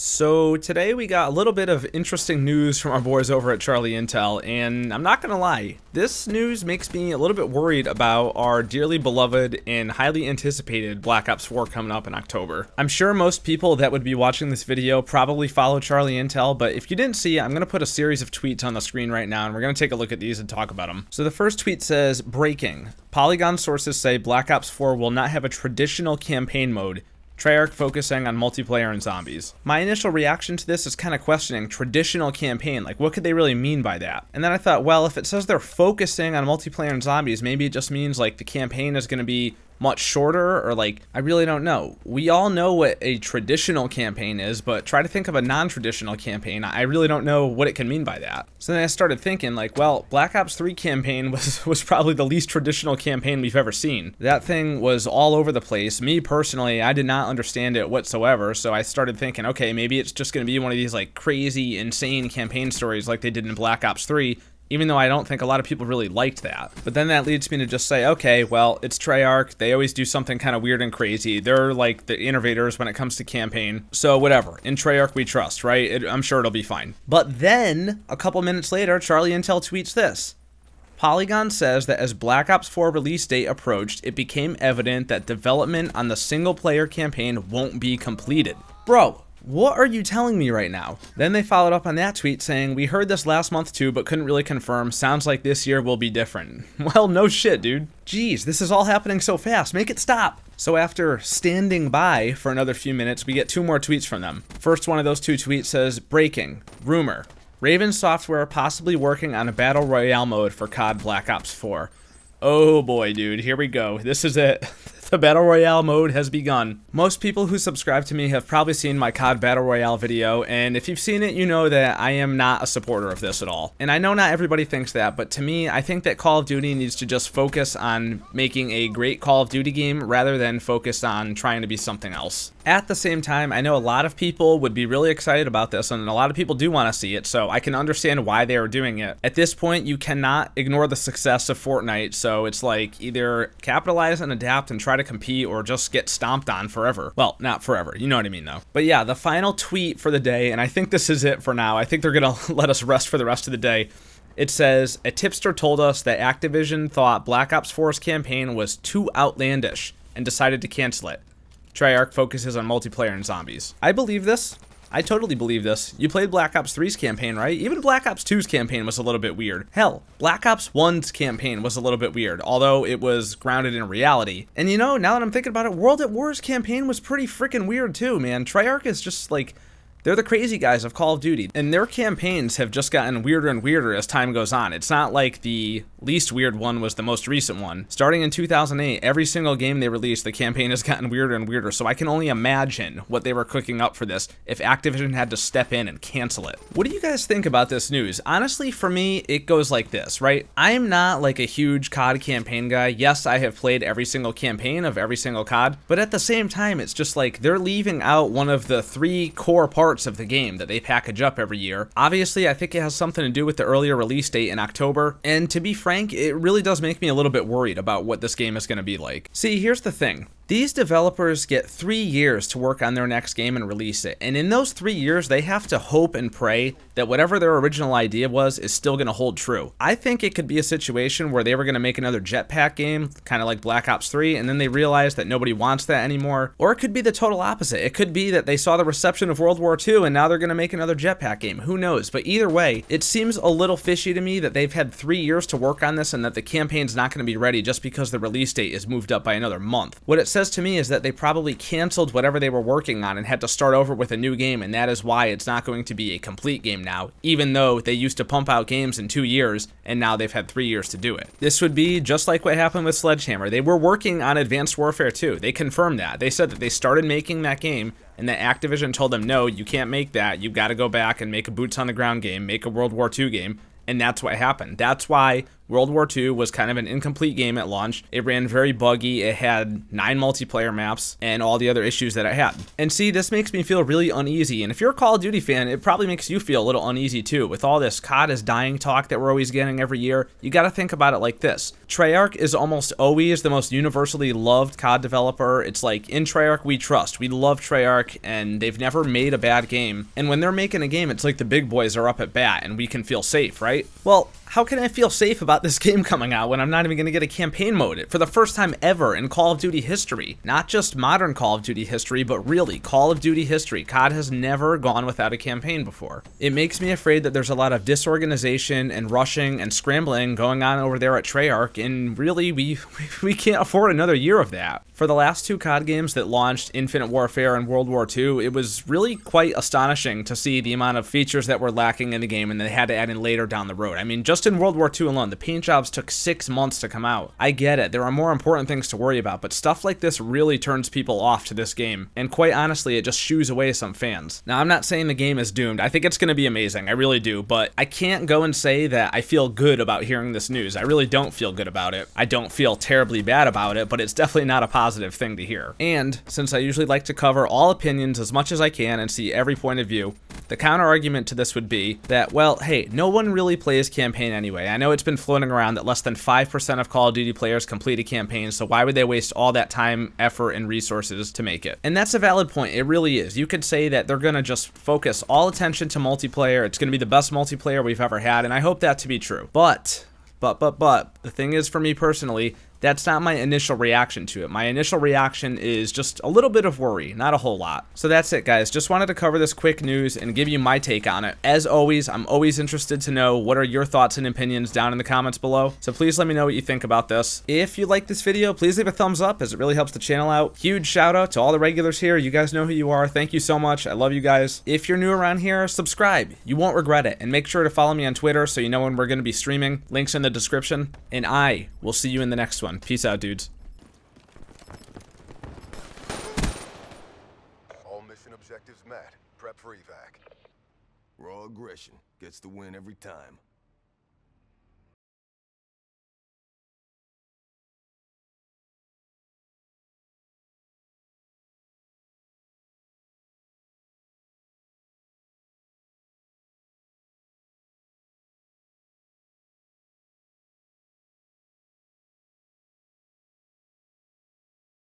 So today we got a little bit of interesting news from our boys over at Charlie Intel, and I'm not gonna lie, this news makes me a little bit worried about our dearly beloved and highly anticipated Black Ops 4 coming up in October. I'm sure most people that would be watching this video probably follow Charlie Intel, but if you didn't see, I'm gonna put a series of tweets on the screen right now, and we're gonna take a look at these and talk about them. So the first tweet says, breaking. Polygon sources say Black Ops 4 will not have a traditional campaign mode, Treyarch focusing on multiplayer and zombies. My initial reaction to this is kind of questioning traditional campaign, like what could they really mean by that? And then I thought, well, if it says they're focusing on multiplayer and zombies, maybe it just means like the campaign is going to be much shorter, or like, I really don't know. We all know what a traditional campaign is, but try to think of a non-traditional campaign. I really don't know what it can mean by that. So then I started thinking like, well, Black Ops 3 campaign was probably the least traditional campaign we've ever seen. That thing was all over the place. Me personally, I did not understand it whatsoever, so I started thinking, okay, maybe it's just going to be one of these like crazy, insane campaign stories like they did in Black Ops 3, even though I don't think a lot of people really liked that. But then that leads me to just say, okay, well, it's Treyarch. They always do something kind of weird and crazy. They're like the innovators when it comes to campaign. So whatever, in Treyarch we trust, right? I'm sure it'll be fine. But then, a couple minutes later, Charlie Intel tweets this. Polygon says that as Black Ops 4 release date approached, it became evident that development on the single-player campaign won't be completed. Bro, what are you telling me right now? Then they followed up on that tweet saying, we heard this last month too, but couldn't really confirm. Sounds like this year will be different. Well, no shit, dude. Jeez, this is all happening so fast. Make it stop. So after standing by for another few minutes, we get two more tweets from them. First one of those two tweets says, breaking, rumor. Raven Software possibly working on a Battle Royale mode for COD Black Ops 4. Oh boy, dude, here we go. This is it. The Battle Royale mode has begun. Most people who subscribe to me have probably seen my COD Battle Royale video, and if you've seen it, you know that I am not a supporter of this at all. And I know not everybody thinks that, but to me, I think that Call of Duty needs to just focus on making a great Call of Duty game rather than focus on trying to be something else. At the same time, I know a lot of people would be really excited about this, and a lot of people do want to see it, so I can understand why they are doing it. At this point, you cannot ignore the success of Fortnite, so it's like either capitalize and adapt and try to compete or just get stomped on forever. Well, not forever, you know what I mean though. But yeah, the final tweet for the day, and I think this is it for now. I think they're gonna let us rest for the rest of the day. It says, a tipster told us that Activision thought Black Ops 4's campaign was too outlandish and decided to cancel it. Treyarch focuses on multiplayer and zombies. I believe this. I totally believe this. You played Black Ops 3's campaign, right? Even Black Ops 2's campaign was a little bit weird. Hell, Black Ops 1's campaign was a little bit weird, although it was grounded in reality. And you know, now that I'm thinking about it, World at War's campaign was pretty freaking weird too, man. Treyarch is just like, they're the crazy guys of Call of Duty, and their campaigns have just gotten weirder and weirder as time goes on. It's not like the least weird one was the most recent one. Starting in 2008, every single game they released, the campaign has gotten weirder and weirder, so I can only imagine what they were cooking up for this if Activision had to step in and cancel it. What do you guys think about this news? Honestly, for me, it goes like this, right? I'm not like a huge COD campaign guy. Yes, I have played every single campaign of every single COD, but at the same time, it's just like they're leaving out one of the three core parts of the game that they package up every year. Obviously, I think it has something to do with the earlier release date in October, and to be frank, it really does make me a little bit worried about what this game is going to be like. See, here's the thing. These developers get 3 years to work on their next game and release it, and in those 3 years, they have to hope and pray that whatever their original idea was is still going to hold true. I think it could be a situation where they were going to make another jetpack game, kind of like Black Ops 3, and then they realized that nobody wants that anymore. Or it could be the total opposite. It could be that they saw the reception of World War II and now they're going to make another jetpack game. Who knows? But either way, it seems a little fishy to me that they've had 3 years to work on this and that the campaign's not going to be ready just because the release date is moved up by another month. What it says to me is that they probably canceled whatever they were working on and had to start over with a new game, and that is why it's not going to be a complete game now, even though they used to pump out games in 2 years and now they've had 3 years to do it. This would be just like what happened with Sledgehammer. They were working on Advanced Warfare 2. They confirmed that. They said that they started making that game and that Activision told them, no, you can't make that. You've got to go back and make a boots on the ground game, make a World War II game. And that's what happened. That's why World War II was kind of an incomplete game at launch. It ran very buggy, it had 9 multiplayer maps, and all the other issues that it had. And see, this makes me feel really uneasy, and if you're a Call of Duty fan, it probably makes you feel a little uneasy too. With all this COD is dying talk that we're always getting every year, you gotta think about it like this. Treyarch is almost always the most universally loved COD developer. It's like, in Treyarch we trust. We love Treyarch, and they've never made a bad game. And when they're making a game, it's like the big boys are up at bat, and we can feel safe, right? Well, how can I feel safe about this game coming out when I'm not even going to get a campaign mode for the first time ever in Call of Duty history? Not just modern Call of Duty history, but really Call of Duty history. COD has never gone without a campaign before. It makes me afraid that there's a lot of disorganization and rushing and scrambling going on over there at Treyarch, and really we can't afford another year of that. For the last 2 COD games that launched, Infinite Warfare and World War II, it was really quite astonishing to see the amount of features that were lacking in the game and they had to add in later down the road. I mean, just in World War II alone, the paint jobs took 6 months to come out. I get it, there are more important things to worry about, but stuff like this really turns people off to this game, and quite honestly, it just shoos away some fans. Now, I'm not saying the game is doomed. I think it's going to be amazing, I really do, but I can't go and say that I feel good about hearing this news. I really don't feel good about it. I don't feel terribly bad about it, but it's definitely not a positive thing to hear. And since I usually like to cover all opinions as much as I can and see every point of view, the counter argument to this would be that, well, hey, no one really plays campaign anyway. I know it's been floating around that less than 5% of Call of Duty players complete a campaign, so why would they waste all that time, effort, and resources to make it? And that's a valid point, it really is. You could say that they're gonna just focus all attention to multiplayer, it's gonna be the best multiplayer we've ever had, and I hope that to be true. But, the thing is, for me personally, that's not my initial reaction to it. My initial reaction is just a little bit of worry, not a whole lot. So that's it, guys. Just wanted to cover this quick news and give you my take on it. As always, I'm always interested to know what are your thoughts and opinions down in the comments below. So please let me know what you think about this. If you like this video, please leave a thumbs up as it really helps the channel out. Huge shout out to all the regulars here. You guys know who you are. Thank you so much. I love you guys. If you're new around here, subscribe. You won't regret it. And make sure to follow me on Twitter so you know when we're going to be streaming. Links in the description. And I will see you in the next one. Peace out, dudes. All mission objectives met. Prep for evac. Raw aggression gets the win every time.